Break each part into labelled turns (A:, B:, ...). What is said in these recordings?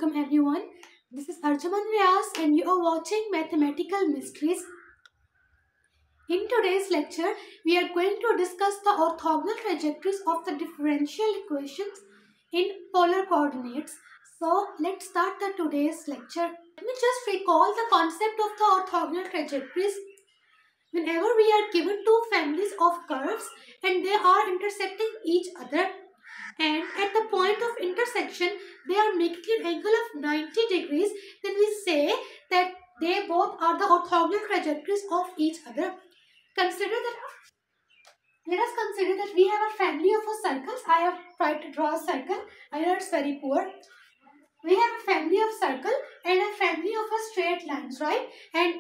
A: welcome everyone. This is Arjuman Vyas and you are watching Mathematical Mysteries. In today's lecture, we are going to discuss the orthogonal trajectories of the differential equations in polar coordinates. So let's start today's lecture. Let me just recall the concept of the orthogonal trajectories. Whenever we are given two families of curves and they are intersecting each other, and at the point of intersection they are making an angle of 90 degrees, then we say that they both are the orthogonal trajectories of each other. Let us consider that we have a family of circles. I have tried to draw a circle. I know it's very poor. We have a family of circle and a family of straight lines, right? And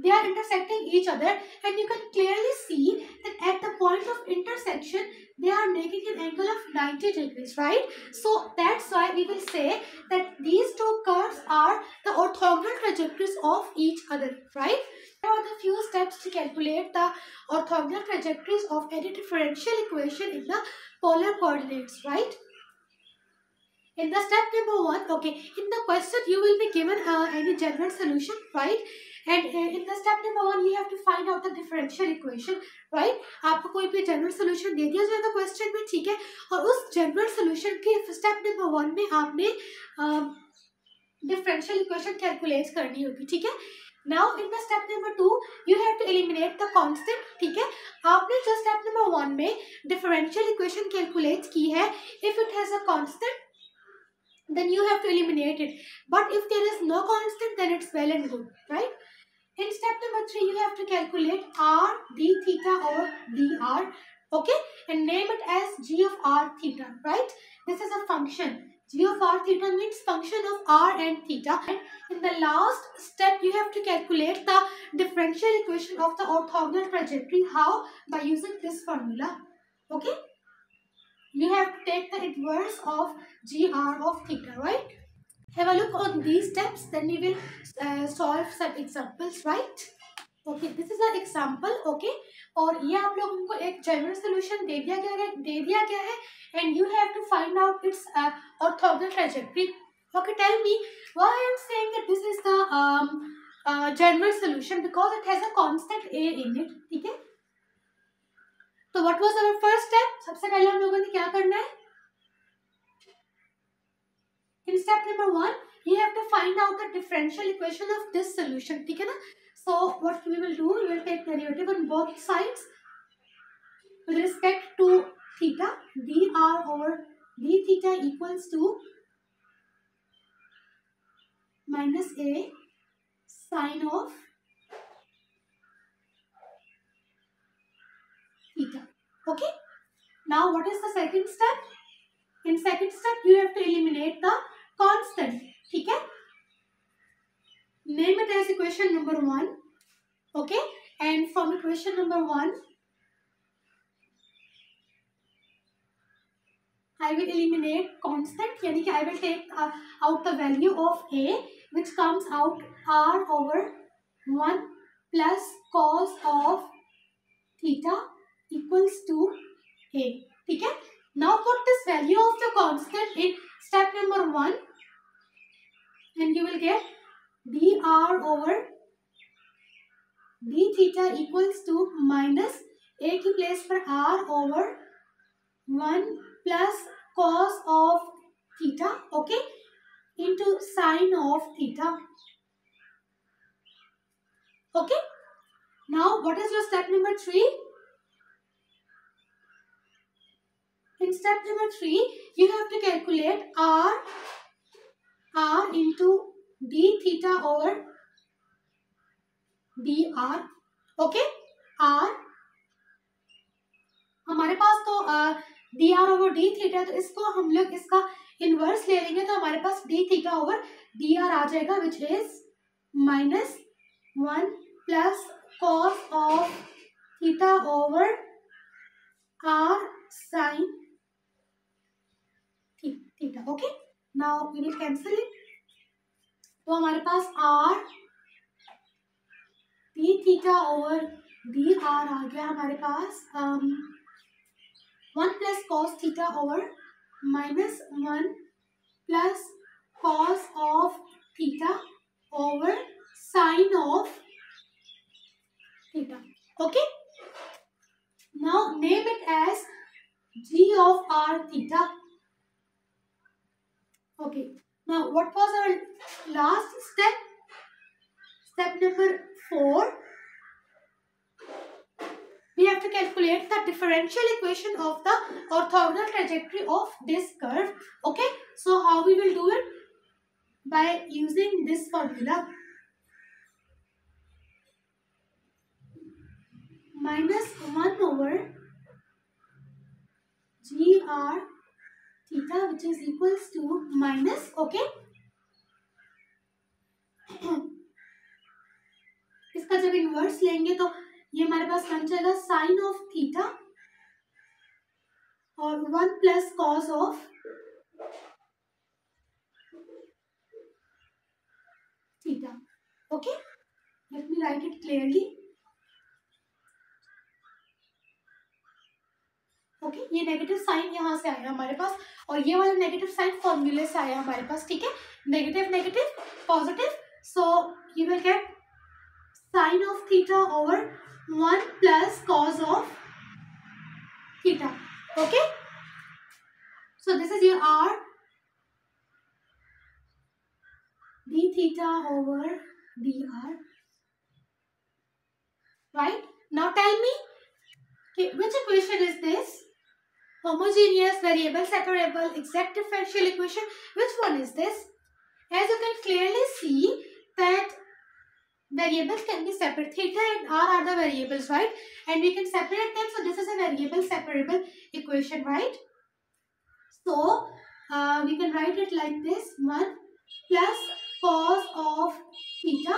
A: they are intersecting each other, and you can clearly see that at the point of intersection they are making an angle of 90 degrees, right? So that's why we will say that these two curves are the orthogonal trajectories of each other, right? Here are the few steps to calculate the orthogonal trajectories of any differential equation in the polar coordinates, right? In the step number 1, okay, in the question you will be given any general solution, right? And in the step number 1 you have to find out the differential equation, right? आपको कोई भी general solution दे दिया जाएगा question में, ठीक है? और उस जनरल सोल्यूशन के स्टेप नंबर 1 में आपने डिफरेंशियल इक्वेशन कैलकुलेट करनी होगी, ठीक है? Now in the step number 2 you have to eliminate the constant, ठीक है? आपने जो step number 1 में differential equation कैलकुलेट की है, if it has a constant then you have to eliminate it, but if there is no constant then it's well and good, right? In step number 3 you have to calculate r d theta over dr, okay, and name it as g of r theta, right? This is a function. G of r theta means function of r and theta. And in the last step you have to calculate the differential equation of the orthogonal trajectory. How? By using this formula, okay? You have to take the inverse of gr of theta, right? Have a look on these steps, then we will solve some examples, right? Okay, this is an example, okay? और ये आप लोगों को एक general solution दे दिया गया है and you have to find out its orthogonal trajectory. Okay, tell me why I am saying that this is the general solution, because it has a constant a in it, ठीक है? तो what was our first step? सबसे पहले हम लोगों ने क्या करना है? In step number 1, you have to find out the differential equation of this solution, ठीक है ना? So what we will do, we will take derivative on both sides with respect to theta. dr over d theta equals to minus a sine of theta. Okay. Now what is the second step? In second step you have to eliminate the constant, ठीक है? Name it as equation number 1, okay? And from equation number 1 I will eliminate constant, यानी कि I will take out the value of a, which comes out r over 1 plus cos of theta equals to a, ठीक है? Now put this value of the constant in step number 1 and you will get dr over d theta equals to minus a की place पर r over 1 plus cos of theta, okay, into sine of theta, okay. Now what is your step number 3? In step number 3 you have to calculate r into d theta over dr, okay. r हमारे पास तो dr over d theta, तो इसको हम लोग इसका inverse ले लेंगे तो हमारे पास d theta over dr आ जाएगा, which is minus 1 plus cos of theta over r sin theta, okay. Now we will cancel it, तो हमारे पास r d theta over dr आ गया हमारे पास 1 plus cos theta over minus 1 plus cos of theta over sine of theta. Okay. Now name it as g of r theta. Okay. Now what was our last step? Step number 4. We have to calculate the differential equation of the orthogonal trajectory of this curve. Okay. So how we will do it? By using this formula. Minus 1 over gr theta, which is equals to minus, okay. इसका जब inverse लेंगे तो ये हमारे पास बन जाएगा sign of theta और 1 plus cos of theta. Okay, let me right it clearly. Okay, ये नेगेटिव साइन यहाँ से आया हमारे पास और ये वाला नेगेटिव साइन फॉर्मूले से आया हमारे पास. ठीक है, negative negative positive, so you will get sign of theta over 1 plus cos of theta. Okay, so this is your r d theta over dr. Right, now tell me, okay, which equation is this? Homogeneous, variable separable, exact differential equation. Which one is this? As you can clearly see that variables can be separate. Theta and r are the variables, right? And we can separate them. So this is a variable separable equation, right? So we can write it like this: 1 plus cos of theta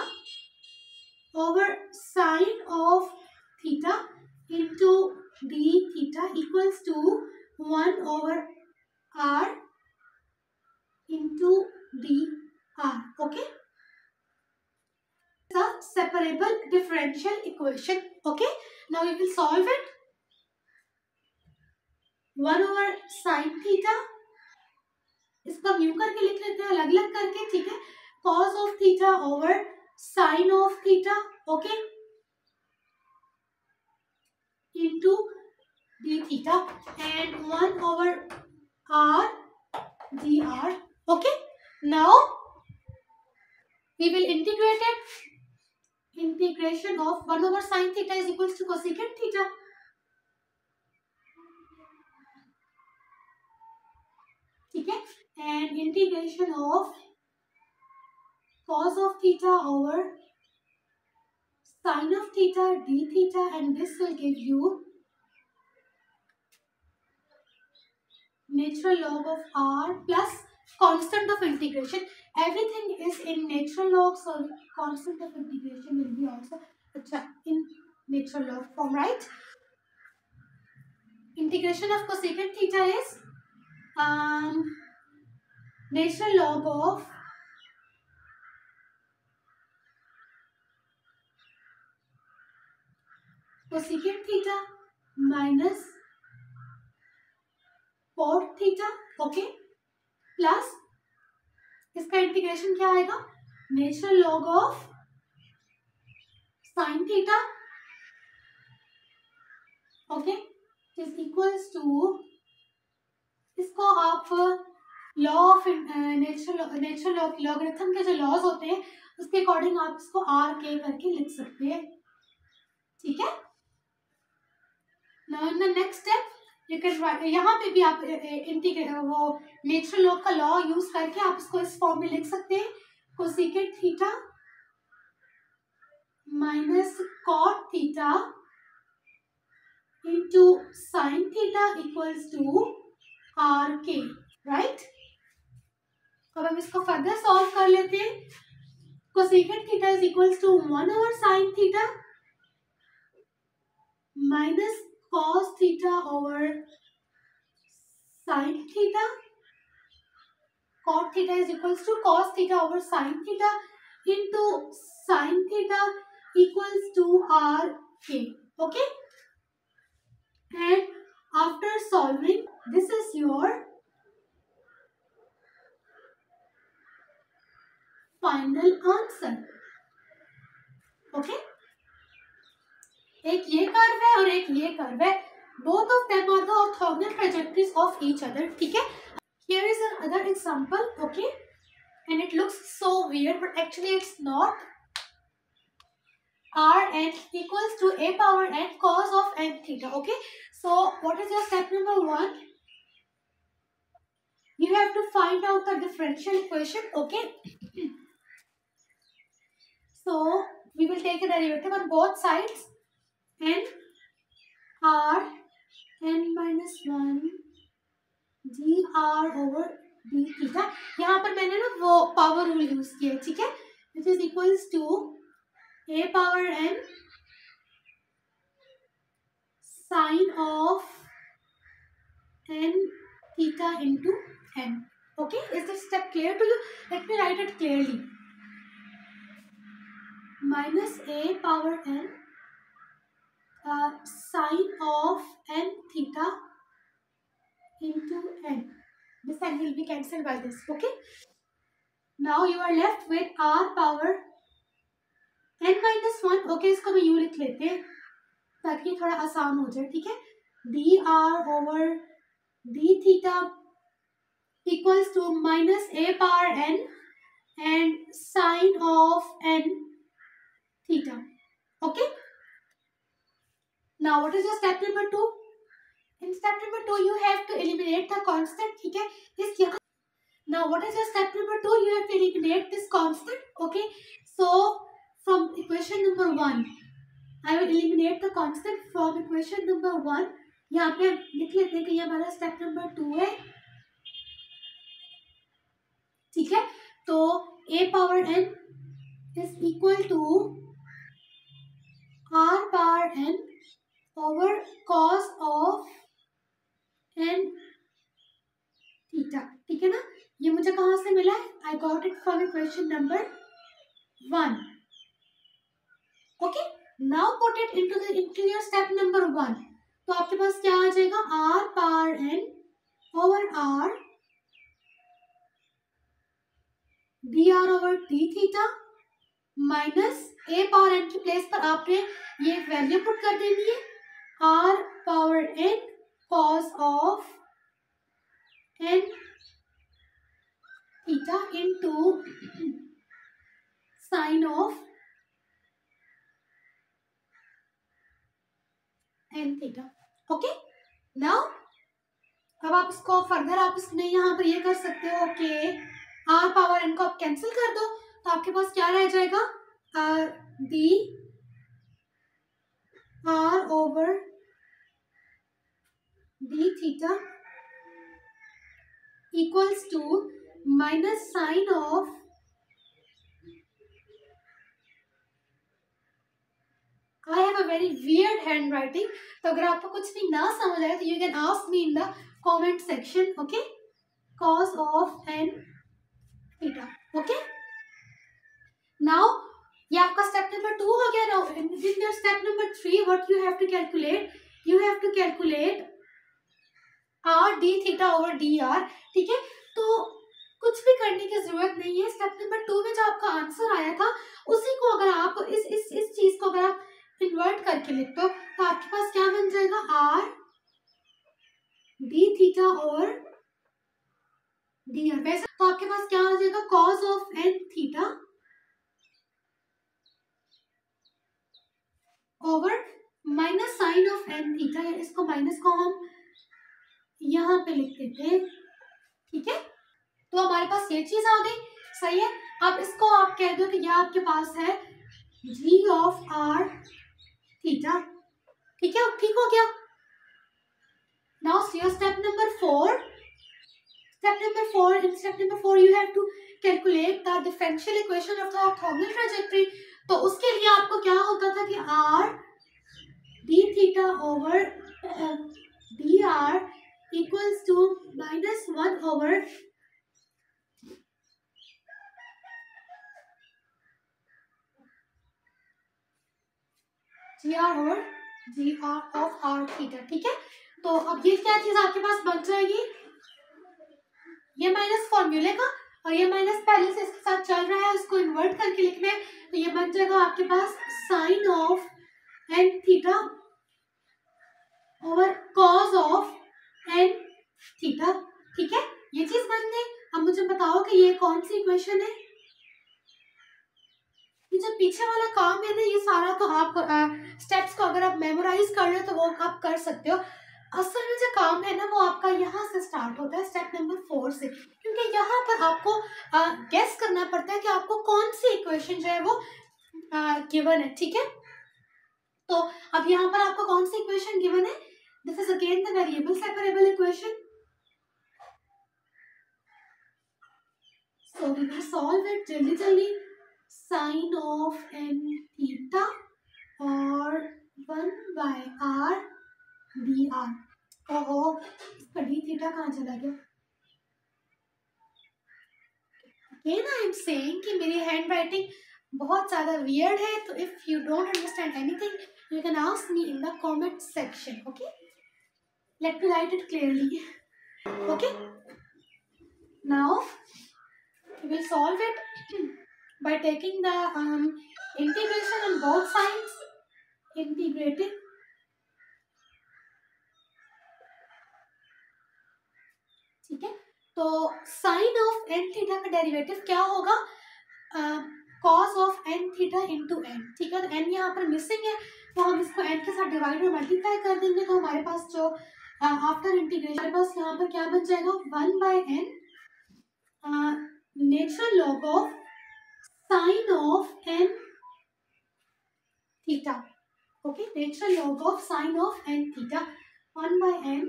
A: over sine of theta into d theta equals to 1 over r into dr. Okay, the separable differential equation. Okay, now we will solve it. 1 over sin theta, इसको mu करके लिख लेते हैं अलग अलग करके. ठीक है, cos of theta over sin of theta, okay, into d theta and 1 over r dr. Okay, now we will integrate it. Integration of 1 over sin theta is equals to cosecant theta. ठीक है, and integration of cos of theta over sin of theta d theta, and this will give you natural log of r plus constant of integration. Everything is in natural log, so constant of integration will be also in natural log form, right? Integration of cosecant theta is natural log of cosecant theta minus cot theta, okay, plus इसका integration क्या आएगा? Natural log of sine theta, okay, is equals to, इसको आप law of natural logarithm के जो laws होते हैं उसके अकॉर्डिंग आप इसको आर के करके लिख सकते हैं. ठीक है, now in the next step you can, यहाँ पे भी आप वो नेचुरल लॉग का लॉ यूज करके आप इसको इस फॉर्म में लिख सकते हैं. Cosecant theta minus cot theta into sine theta equals to R K, right. अब हम इसको फर्दर सॉल्व कर लेते हैं. Cosecant theta is equals to 1 over sine theta minus cos theta over sin theta. Cot theta is equals to cos theta over sin theta into sin theta equals to r k. Okay, and after solving, this is your final answer. Okay, एक ये curve है और एक ये curve है, both of them are the orthogonal trajectories of each other, ठीक है। Here is another example, okay, and it looks so weird but actually it's not. Rn equals to a power n cos of n theta, okay, so what is your step number 1? You have to find out the differential equation, okay. So we will take a derivative on both sides, n r n minus 1 dr over d theta. यहाँ पर मैंने ना वो power rule use किया है, ठीक है, which is equals to a power n sine of n theta into n। Okay, is this step clear to you? Let me write it clearly. Minus a power n sine of n theta into n. This n will be cancelled by this. Okay. Now you are left with r power n minus 1. Okay, इसको मैं u लिख लेते हैं ताकि थोड़ा आसान हो जाए, ठीक है। dr over d theta equals to minus a power n and sine of n theta. Okay. Now what is your step number 2? In step number 2 you have to eliminate the constant, ठीक है। इस यहाँ now what is your step number 2? You have to eliminate this constant. Okay, so from equation number 1 I will eliminate the constant from equation number 1। यहाँ पे लिख लेते हैं कि ये हमारा step number 2 है, ठीक है। तो a power n is equal to r power n over cos of n theta, ठीक है ना। ये मुझे कहाँ से मिला है? I got it from equation number 1। Okay, now put it into your step number 1। तो आपके पास क्या आ जाएगा? r power n over r dr over d theta minus a power n की प्लेस पर आपने ये वैल्यू पुट कर देनी है, r power n cos of n theta into sin of n theta। Okay, now अब आप इसको फर्दर आप इसमें यहाँ पर ये कर सकते हो कि r पावर n को आप कैंसिल कर दो, तो आपके पास क्या रह जाएगा? D r over d theta equals to minus sin of I have a very weird handwriting, तो अगर आपको कुछ भी ना समझ आए तो you can ask me in the comment section, okay? Cos of n theta, okay? Now ये आपका step number 2 हो गया। Now in your step number 3 what you have to calculate? You have to calculate r d theta over dr, ठीक है। तो कुछ भी करने की जरूरत नहीं है। स्टेप नंबर 2 में जो आपका आंसर आया था उसी को अगर आप इस चीज को अगर आप इन्वर्ट करके लिखते हो तो आपके पास क्या बन जाएगा? r d theta over dr। वैसे तो आपके पास क्या आ जाएगा? cos of n theta over minus sine of n theta, इसको माइनस को हम यहाँ पे लिख देते हैं, ठीक है। तो हमारे पास ये चीज आ गई, सही है। अब इसको आप कह दो कि यह आपके पास है g ऑफ r थीटा, ठीक है, ठीक हो गया। Now see step number 4। In step number 4 you have to calculate the differential equation of the orthogonal trajectory। तो उसके लिए आपको क्या होता था कि r d theta over dr equals to minus 1 over gr over gr of r theta, ठीक है। तो अब ये क्या चीज आपके पास बन जाएगी? ये माइनस फॉर्मूले का और ये माइनस पहले से इसके साथ चल रहा है, उसको इन्वर्ट करके लिखना है, तो ये बन जाएगा आपके पास sine of N theta over cos of N theta. ठीक है, ये चीज बन गई। अब मुझे बताओ कि ये कौन सी इक्वेशन है। ये जो पीछे वाला काम है ना, ये सारा तो आप स्टेप्स को अगर आप मेमोराइज कर रहे हो तो वो आप कर सकते हो। असल में जो काम है ना वो आपका यहाँ से स्टार्ट होता है, स्टेप नंबर 4 से, क्योंकि यहाँ पर आपको गेस करना पड़ता है कि आपको कौन सी इक्वेशन जो है वो गिवन है। ठीक है, तो अब यहाँ पर आपको कौन सी इक्वेशन गिवन है। This is again the variable separable equation, so we will solve it जल्दी जल्दी। साइन ऑफ एन थीटा और 1/r dr। ओहो, इसका डी थीटा कहाँ चला गया। अगेन आई एम सेइंग कि मेरी हैंड राइटिंग बहुत ज़्यादा वियर्ड है, तो if you don't understand anything you can ask me in the comment section. Okay, let me right it clearly. Okay, now we will solve it by taking the integration on both sides, integrating। ठीक है, तो sine of N theta का derivative क्या होगा, cos of N theta into N. ठीक है, तो N यहाँ पर मिसिंग है, तो हम इसको एन के साथ डिवाइड और मल्टीप्लाई कर देंगे, तो हमारे पास जो आफ्टर इंटीग्रेशन हमारे पास यहाँ पर क्या बन जाएगा, 1/n natural log of sine of N theta. Okay, natural log of sine of N theta, 1/n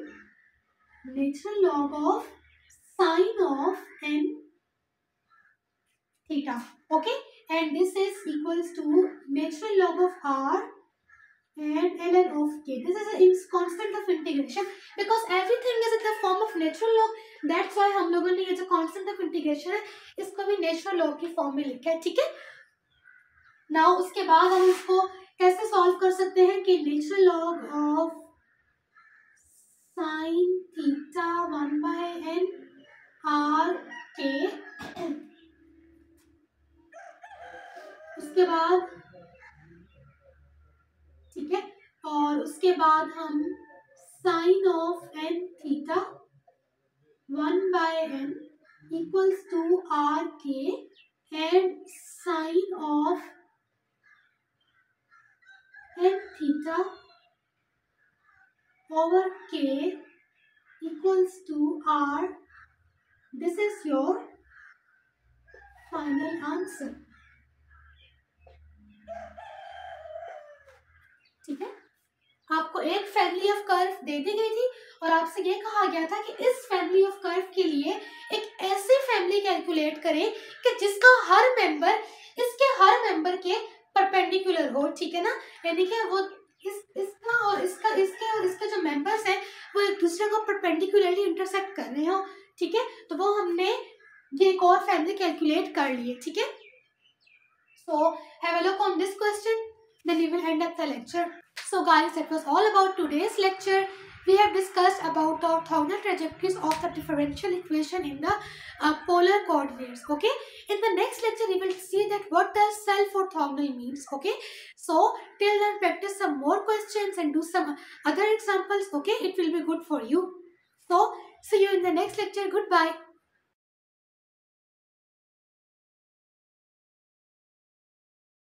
A: natural log of sine of N theta. Okay, and this is equals to natural log of r and ln of k. This is a constant of integration because everything is in the form of natural log. That's why हम लोगों ने ये जो constant of integration है इसको भी natural log की form में लिखा है। ठीक है, now उसके बाद हम इसको कैसे सॉल्व कर सकते हैं कि natural log of sine theta 1/n r k, उसके बाद ठीक है, और उसके बाद हम sine of N theta 1/n equals to R K and sine of N theta over K equals to R. This is your final answer. ठीक है, आपको एक फैमिली ऑफ कर्व दे दी गई थी और आपसे ये कहा गया था कि इस फैमिली ऑफ कर्व के लिए एक ऐसी फैमिली कैलकुलेट करें कि जिसका हर मेंबर इसके हर मेंबर के परपेंडिकुलर हो। ठीक है ना, यानी कि वो इसका और इसका इसके और इसके जो मेंबर्स हैं वो एक दूसरे को परपेंडिकुलरली इंटरसेक्ट कर रहे हो। ठीक है, तो वो हमने ये एक और फैमिली कैलकुलेट कर ली है। ठीक है, so have a look on this question, then we will end up the lecture. So guys, that was all about today's lecture. We have discussed about the orthogonal trajectories of the differential equation in the polar coordinates. Okay, in the next lecture we will see that what does self orthogonal means. Okay, so till then practice some more questions and do some other examples. Okay, it will be good for you. So see you in the next lecture. Goodbye.